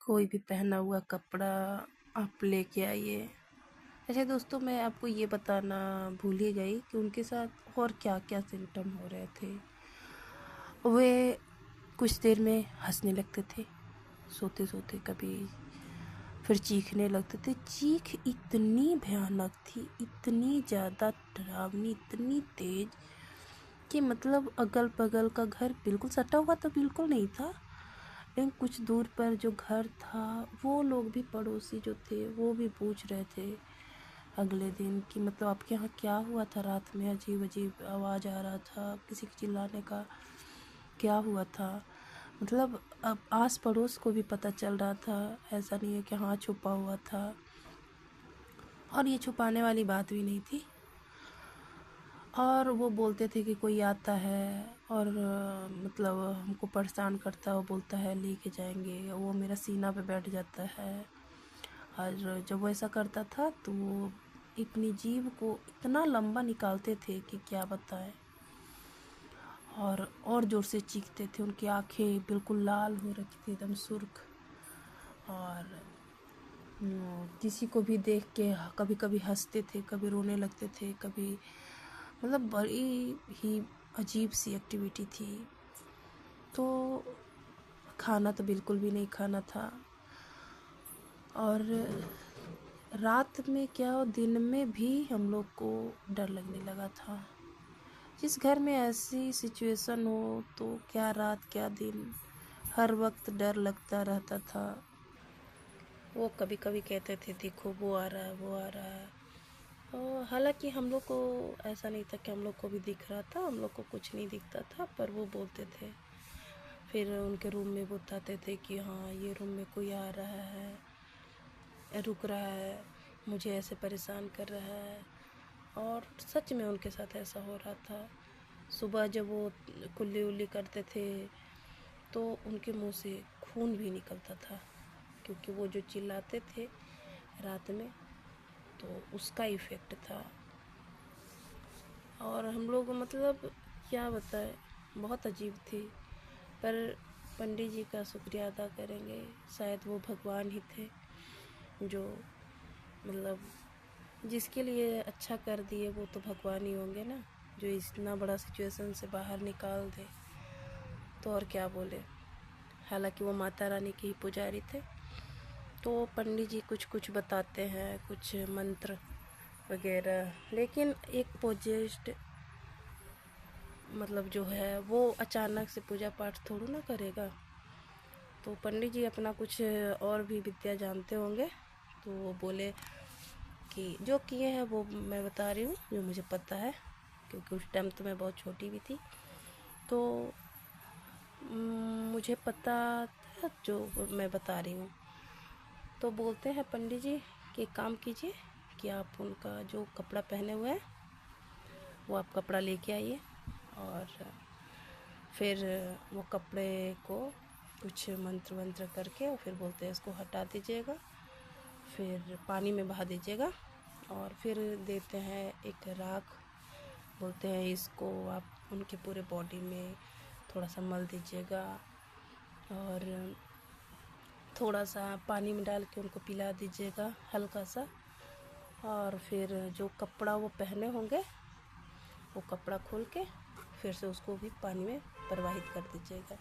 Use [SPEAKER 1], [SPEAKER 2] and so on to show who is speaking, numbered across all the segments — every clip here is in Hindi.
[SPEAKER 1] कोई भी पहना हुआ कपड़ा आप लेके आइए। अच्छा दोस्तों, मैं आपको ये बताना भूल ही गई कि उनके साथ और क्या क्या सिम्टम हो रहे थे। वे कुछ देर में हंसने लगते थे सोते सोते, कभी फिर चीखने लगते थे। चीख इतनी भयानक थी, इतनी ज़्यादा डरावनी, इतनी तेज कि मतलब अगल बगल का घर बिल्कुल सटा हुआ तो बिल्कुल नहीं था, लेकिन कुछ दूर पर जो घर था वो लोग भी, पड़ोसी जो थे वो भी पूछ रहे थे अगले दिन कि मतलब आपके यहाँ क्या हुआ था रात में, अजीब अजीब आवाज़ आ रहा था, किसी के चिल्लाने का, क्या हुआ था। मतलब अब आस पड़ोस को भी पता चल रहा था, ऐसा नहीं है कि हाँ छुपा हुआ था। और ये छुपाने वाली बात भी नहीं थी। और वो बोलते थे कि कोई आता है और मतलब हमको परेशान करता है, वो बोलता है लेके जाएंगे, वो मेरा सीना पे बैठ जाता है। और जब वो ऐसा करता था तो वो अपनी जीभ को इतना लंबा निकालते थे कि क्या बताएं। और ज़ोर से चीखते थे, उनकी आंखें बिल्कुल लाल हो रखी थी, एकदम सुर्ख। और किसी को भी देख के कभी कभी हंसते थे, कभी रोने लगते थे, कभी मतलब बड़ी ही अजीब सी एक्टिविटी थी। तो खाना तो बिल्कुल भी नहीं खाना था। और रात में क्या, दिन में भी हम लोग को डर लगने लगा था। जिस घर में ऐसी सिचुएशन हो तो क्या रात क्या दिन, हर वक्त डर लगता रहता था। वो कभी कभी कहते थे देखो वो आ रहा है, वो आ रहा है। और हालांकि हम लोग को ऐसा नहीं था कि हम लोग को भी दिख रहा था, हम लोग को कुछ नहीं दिखता था, पर वो बोलते थे। फिर उनके रूम में बताते थे कि हाँ ये रूम में कोई आ रहा है, रुक रहा है, मुझे ऐसे परेशान कर रहा है। और सच में उनके साथ ऐसा हो रहा था। सुबह जब वो कुल्ली उल्ली करते थे तो उनके मुंह से खून भी निकलता था, क्योंकि वो जो चिल्लाते थे रात में तो उसका इफ़ेक्ट था। और हम लोग मतलब क्या बताएं, बहुत अजीब थी। पर पंडित जी का शुक्रिया अदा करेंगे, शायद वो भगवान ही थे जो मतलब जिसके लिए अच्छा कर दिए, वो तो भगवान ही होंगे ना, जो इतना बड़ा सिचुएशन से बाहर निकाल दे। तो और क्या बोले। हालांकि वो माता रानी के ही पुजारी थे। तो पंडित जी कुछ कुछ बताते हैं, कुछ मंत्र वगैरह, लेकिन एक पोजेस्ट मतलब जो है वो अचानक से पूजा पाठ थोड़ा ना करेगा। तो पंडित जी अपना कुछ और भी विद्या जानते होंगे। तो वो बोले कि जो किए हैं वो मैं बता रही हूँ, जो मुझे पता है, क्योंकि उस टाइम तो मैं बहुत छोटी भी थी। तो मुझे पता था जो मैं बता रही हूँ। तो बोलते हैं पंडित जी कि एक काम कीजिए कि आप उनका जो कपड़ा पहने हुए हैं वो आप कपड़ा लेके आइए। और फिर वो कपड़े को कुछ मंत्र वंत्र करके और फिर बोलते हैं इसको हटा दीजिएगा, फिर पानी में बहा दीजिएगा। और फिर देते हैं एक राख, बोलते हैं इसको आप उनके पूरे बॉडी में थोड़ा सा मल दीजिएगा और थोड़ा सा पानी में डाल के उनको पिला दीजिएगा हल्का सा। और फिर जो कपड़ा वो पहने होंगे वो कपड़ा खोल के फिर से उसको भी पानी में प्रवाहित कर दीजिएगा।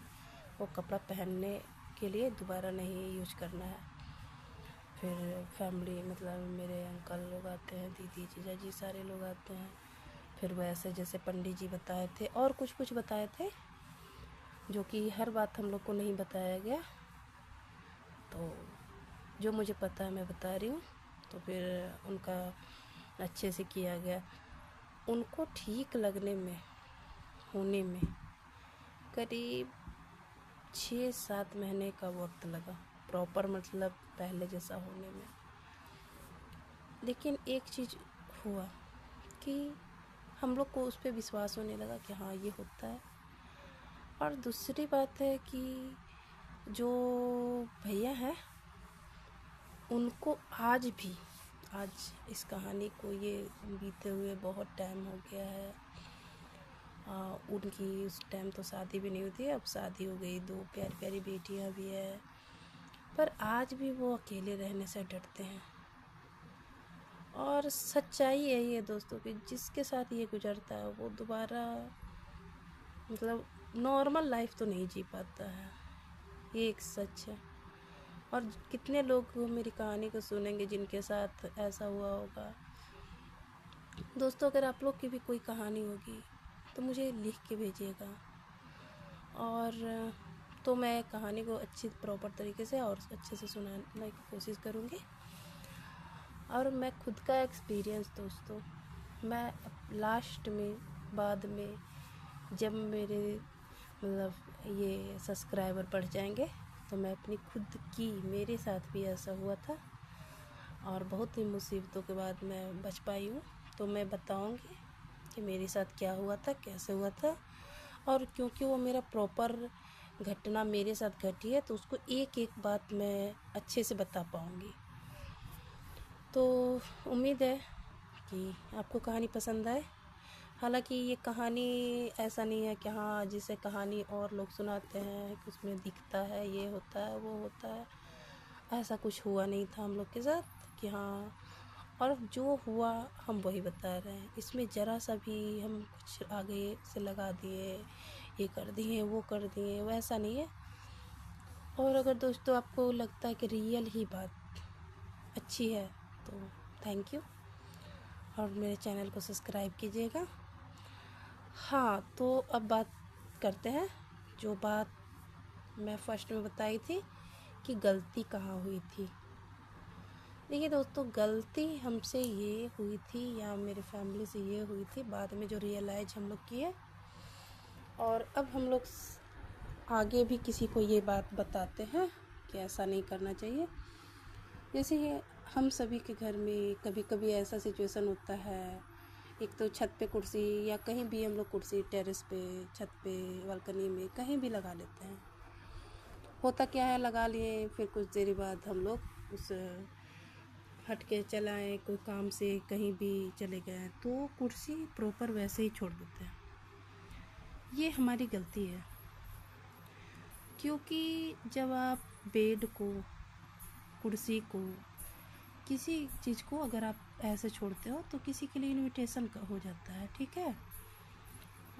[SPEAKER 1] वो कपड़ा पहनने के लिए दोबारा नहीं यूज करना है। फिर फैमिली मतलब मेरे अंकल लोग आते हैं, दीदी जीजा जी सारे लोग आते हैं। फिर वैसे जैसे पंडित जी बताए थे और कुछ कुछ बताए थे, जो कि हर बात हम लोग को नहीं बताया गया। तो जो मुझे पता है मैं बता रही हूँ। तो फिर उनका अच्छे से किया गया। उनको ठीक लगने में, होने में करीब 6-7 महीने का वक्त लगा, प्रॉपर मतलब पहले जैसा होने में। लेकिन एक चीज़ हुआ कि हम लोग को उस पर विश्वास होने लगा कि हाँ ये होता है। और दूसरी बात है कि जो भैया हैं उनको आज भी, आज इस कहानी को ये बीते हुए बहुत टाइम हो गया है। उनकी उस टाइम तो शादी भी नहीं हुई थी, अब शादी हो गई, 2 प्यारी प्यारी बेटियां भी है। पर आज भी वो अकेले रहने से डरते हैं। और सच्चाई यही है दोस्तों कि जिसके साथ ये गुजरता है वो दोबारा मतलब नॉर्मल लाइफ तो नहीं जी पाता है, ये एक सच है। और कितने लोग मेरी कहानी को सुनेंगे जिनके साथ ऐसा हुआ होगा। दोस्तों अगर आप लोग की भी कोई कहानी होगी तो मुझे लिख के भेजिएगा, और तो मैं कहानी को अच्छी प्रॉपर तरीके से और अच्छे से सुनाने की कोशिश करूँगी। और मैं खुद का एक्सपीरियंस दोस्तों, मैं लास्ट में बाद में जब मेरे मतलब ये सब्सक्राइबर बढ़ जाएंगे तो मैं अपनी खुद की, मेरे साथ भी ऐसा हुआ था और बहुत ही मुसीबतों के बाद मैं बच पाई हूँ, तो मैं बताऊँगी कि मेरे साथ क्या हुआ था, कैसे हुआ था। और क्योंकि वो मेरा प्रॉपर घटना मेरे साथ घटी है तो उसको एक एक बात मैं अच्छे से बता पाऊँगी। तो उम्मीद है कि आपको कहानी पसंद आए। हालांकि ये कहानी ऐसा नहीं है कि हाँ जिसे कहानी और लोग सुनाते हैं कि उसमें दिखता है, ये होता है, वो होता है, ऐसा कुछ हुआ नहीं था हम लोग के साथ कि हाँ, और जो हुआ हम वही बता रहे हैं। इसमें ज़रा सा भी हम कुछ आगे से लगा दिए, ये कर दिए, वो कर दिए, वैसा नहीं है। और अगर दोस्तों आपको लगता है कि रियल ही बात अच्छी है तो थैंक यू, और मेरे चैनल को सब्सक्राइब कीजिएगा। हाँ, तो अब बात करते हैं जो बात मैं फर्स्ट में बताई थी कि गलती कहाँ हुई थी। देखिए दोस्तों, गलती हमसे ये हुई थी या मेरे फैमिली से ये हुई थी बाद में जो रियलाइज हम लोग किए, और अब हम लोग आगे भी किसी को ये बात बताते हैं कि ऐसा नहीं करना चाहिए। जैसे ये हम सभी के घर में कभी कभी ऐसा सिचुएशन होता है, एक तो छत पे कुर्सी या कहीं भी हम लोग कुर्सी टेरेस पे, छत पे, बालकनी में कहीं भी लगा लेते हैं। होता क्या है, लगा लिए, फिर कुछ देर बाद हम लोग उस हट के चलाएँ, कोई काम से कहीं भी चले गए तो कुर्सी प्रॉपर वैसे ही छोड़ देते हैं। ये हमारी गलती है, क्योंकि जब आप बेड को, कुर्सी को, किसी चीज़ को अगर आप ऐसे छोड़ते हो तो किसी के लिए इन्विटेशन हो जाता है, ठीक है।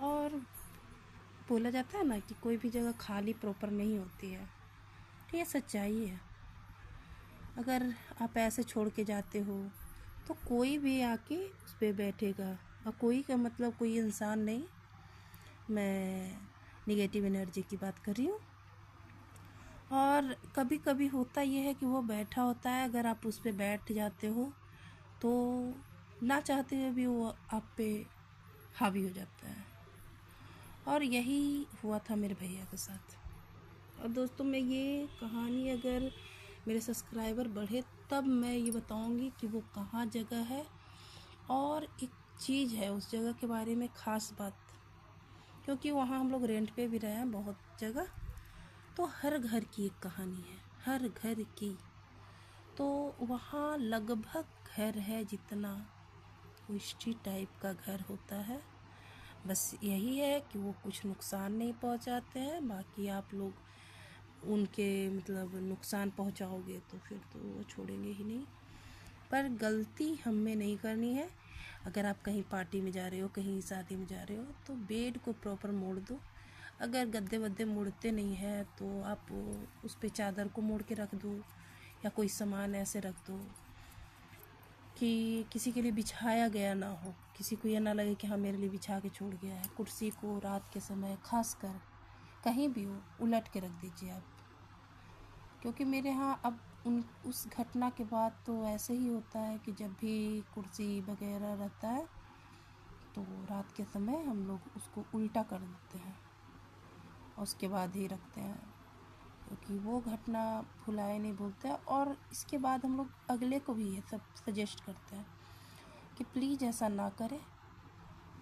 [SPEAKER 1] और बोला जाता है ना कि कोई भी जगह खाली प्रॉपर नहीं होती है, तो ये सच्चाई है। अगर आप ऐसे छोड़ के जाते हो तो कोई भी आके उस पर बैठेगा, और कोई का मतलब कोई इंसान नहीं, मैं निगेटिव एनर्जी की बात कर रही हूँ। और कभी कभी होता ये है कि वो बैठा होता है, अगर आप उस पर बैठ जाते हो तो ना चाहते हुए भी वो आप पे हावी हो जाता है। और यही हुआ था मेरे भैया के साथ। और दोस्तों, मैं ये कहानी अगर मेरे सब्सक्राइबर बढ़े तब मैं ये बताऊंगी कि वो कहाँ जगह है, और एक चीज़ है उस जगह के बारे में ख़ास बात, क्योंकि वहाँ हम लोग रेंट पे भी रहे हैं बहुत जगह, तो हर घर की एक कहानी है, हर घर की। तो वहाँ लगभग घर है जितना उसी टाइप का घर होता है, बस यही है कि वो कुछ नुकसान नहीं पहुँचाते हैं, बाकी आप लोग उनके मतलब नुकसान पहुँचाओगे तो फिर तो वो छोड़ेंगे ही नहीं। पर गलती हमें नहीं करनी है। अगर आप कहीं पार्टी में जा रहे हो, कहीं शादी में जा रहे हो, तो बेड को प्रॉपर मोड़ दो। अगर गद्दे वद्दे मुड़ते नहीं है तो आप उस पे चादर को मोड़ के रख दो, या कोई सामान ऐसे रख दो कि किसी के लिए बिछाया गया ना हो, किसी को ये ना लगे कि हाँ मेरे लिए बिछा के छोड़ गया है। कुर्सी को रात के समय खासकर कहीं भी हो उलट के रख दीजिए आप, क्योंकि मेरे यहाँ अब उस घटना के बाद तो ऐसे ही होता है कि जब भी कुर्सी वगैरह रहता है तो रात के समय हम लोग उसको उल्टा कर देते हैं और उसके बाद ही रखते हैं, क्योंकि वो घटना भुलाए नहीं बोलते हैं। और इसके बाद हम लोग अगले को भी ये सब सजेस्ट करते हैं कि प्लीज़ ऐसा ना करें,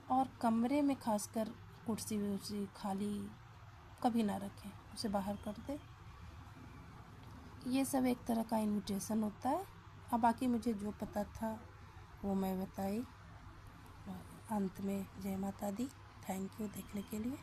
[SPEAKER 1] और कमरे में खासकर कुर्सी वुर्सी खाली कभी ना रखें, उसे बाहर कर दें। ये सब एक तरह का इन्विटेशन होता है। अब बाकी मुझे जो पता था वो मैं बताई। अंत में जय माता दी। थैंक यू देखने के लिए।